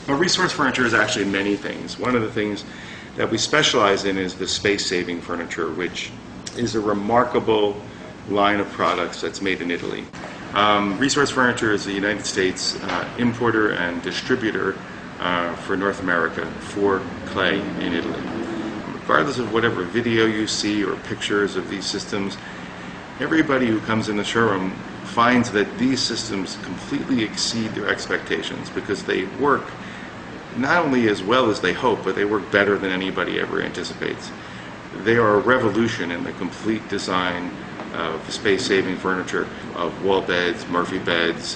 Well, resource furniture is actually many things. One of the things that we specialize in is the space-saving furniture, which is a remarkable line of products that's made in Italy. Resource Furniture is the United States importer and distributor for North America for clay in Italy. Regardless of whatever video you see or pictures of these systems, everybody who comes in the showroom finds that these systems completely exceed their expectations because they work not only as well as they hope, but they work better than anybody ever anticipates. They are a revolution in the complete design of space-saving furniture, of wall beds, Murphy beds.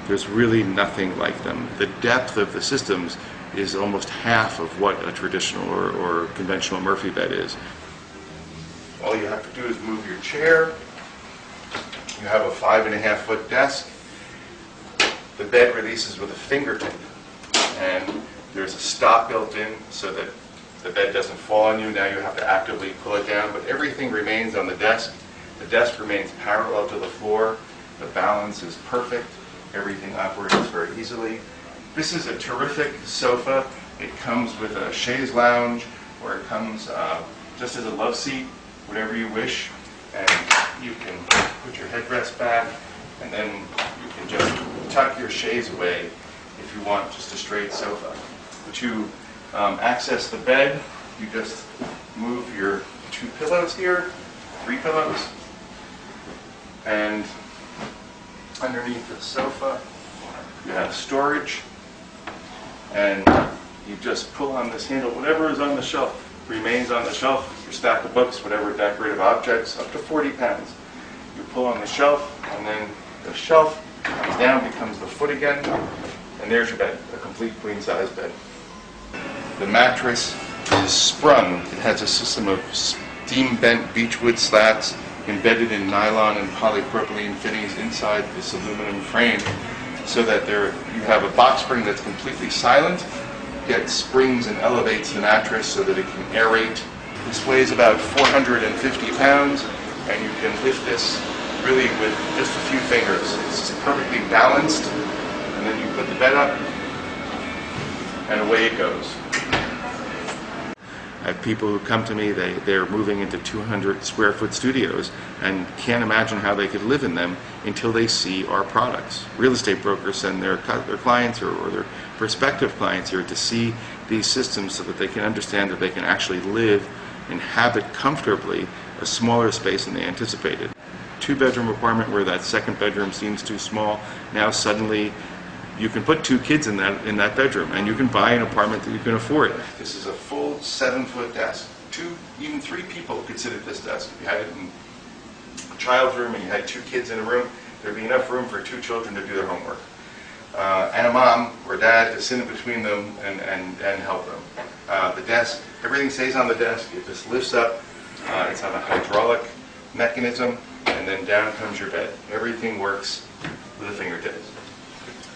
There's really nothing like them. The depth of the systems is almost half of what a traditional or conventional Murphy bed is. All you have to do is move your chair. You have a 5.5-foot desk. The bed releases with a fingertip, and there's a stop built in so that the bed doesn't fall on you. Now you have to actively pull it down, but everything remains on the desk. The desk remains parallel to the floor. The balance is perfect. Everything operates very easily. This is a terrific sofa. It comes with a chaise lounge, or it comes just as a love seat, whatever you wish. And you can put your headrest back, and then you can just tuck your chaise away if you want just a straight sofa. To access the bed, you just move your 2 pillows here, 3 pillows, and underneath the sofa you have storage, and you just pull on this handle. Whatever is on the shelf remains on the shelf. Your stack of books, whatever decorative objects, up to 40 pounds. You pull on the shelf, and then the shelf comes down, becomes the foot again, and there's your bed, a complete queen-size bed. The mattress is sprung. It has a system of steam-bent beechwood slats embedded in nylon and polypropylene fittings inside this aluminum frame, so that you have a box spring that's completely silent, yet springs and elevates the mattress so that it can aerate. This weighs about 450 pounds, and you can lift this really with just a few fingers. It's perfectly balanced, and then you put the bed up, and away it goes. I have people who come to me, they're moving into 200 square foot studios and can't imagine how they could live in them until they see our products. Real estate brokers send their clients or their prospective clients here to see these systems so that they can understand that they can actually live, inhabit comfortably a smaller space than they anticipated. 2-bedroom apartment where that second bedroom seems too small, now suddenly you can put 2 kids in that bedroom, and you can buy an apartment that you can afford. This is a full 7-foot desk. 2, even 3 people could sit at this desk. If you had it in a child's room and you had 2 kids in a room, there'd be enough room for 2 children to do their homework. And a mom or dad to sit in between them and help them. The desk, everything stays on the desk. It just lifts up. It's on a hydraulic mechanism, and then down comes your bed. Everything works with a fingertip.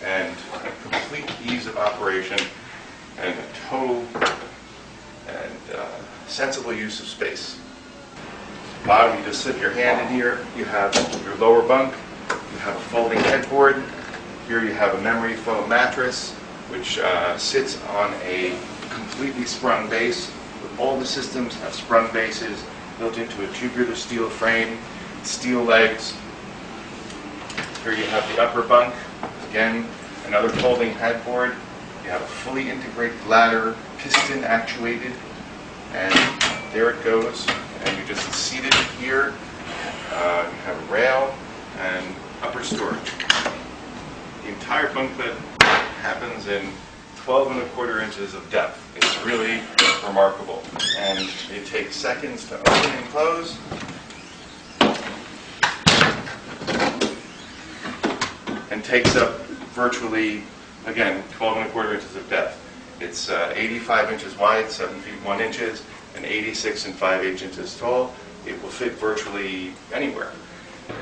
And a complete ease of operation and a total and sensible use of space. Bottom, you just slip your hand in here. You have your lower bunk. You have a folding headboard. Here you have a memory foam mattress, which sits on a completely sprung base. All the systems have sprung bases built into a tubular steel frame, steel legs. Here you have the upper bunk. Again, another folding headboard. You have a fully integrated ladder, piston actuated, and there it goes. And you just seat it here. You have a rail and upper storage. The entire bunk bed happens in 12.25 inches of depth. It's really remarkable. And it takes seconds to open and close. And takes up virtually, again, 12.25 inches of depth. It's 85 inches wide, 7 feet 1 inches, and 86 and 5/8 inches tall. It will fit virtually anywhere.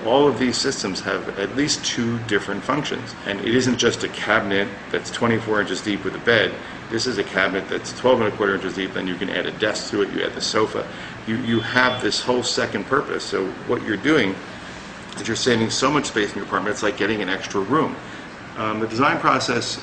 All of these systems have at least 2 different functions. And it isn't just a cabinet that's 24 inches deep with a bed. This is a cabinet that's 12.25 inches deep, then you can add a desk to it, you add the sofa. You have this whole second purpose. So what you're doing is you're saving so much space in your apartment, it's like getting an extra room. The design process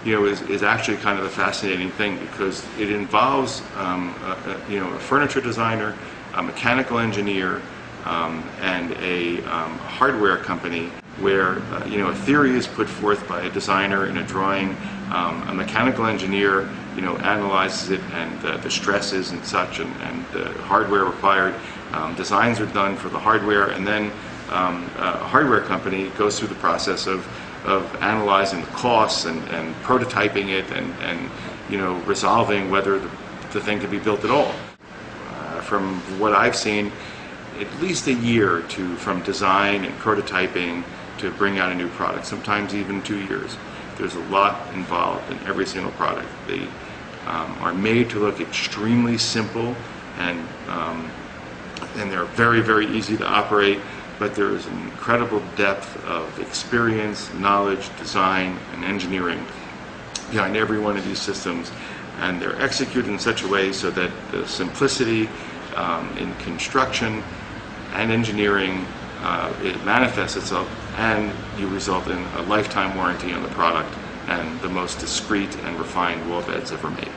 is actually kind of a fascinating thing, because it involves a furniture designer, a mechanical engineer, and a hardware company, where a theory is put forth by a designer in a drawing, a mechanical engineer analyzes it, and the stresses and such, and the hardware required. Designs are done for the hardware, and then a hardware company goes through the process of analyzing the costs and prototyping it, and resolving whether the thing could be built at all. From what I've seen, at least a year from design and prototyping to bring out a new product, sometimes even 2 years. There's a lot involved in every single product. They are made to look extremely simple, and they're very, very easy to operate, but there is an incredible depth of experience, knowledge, design, and engineering behind every one of these systems, and they're executed in such a way so that the simplicity in construction and engineering, it manifests itself, and you result in a lifetime warranty on the product and the most discreet and refined wall beds ever made.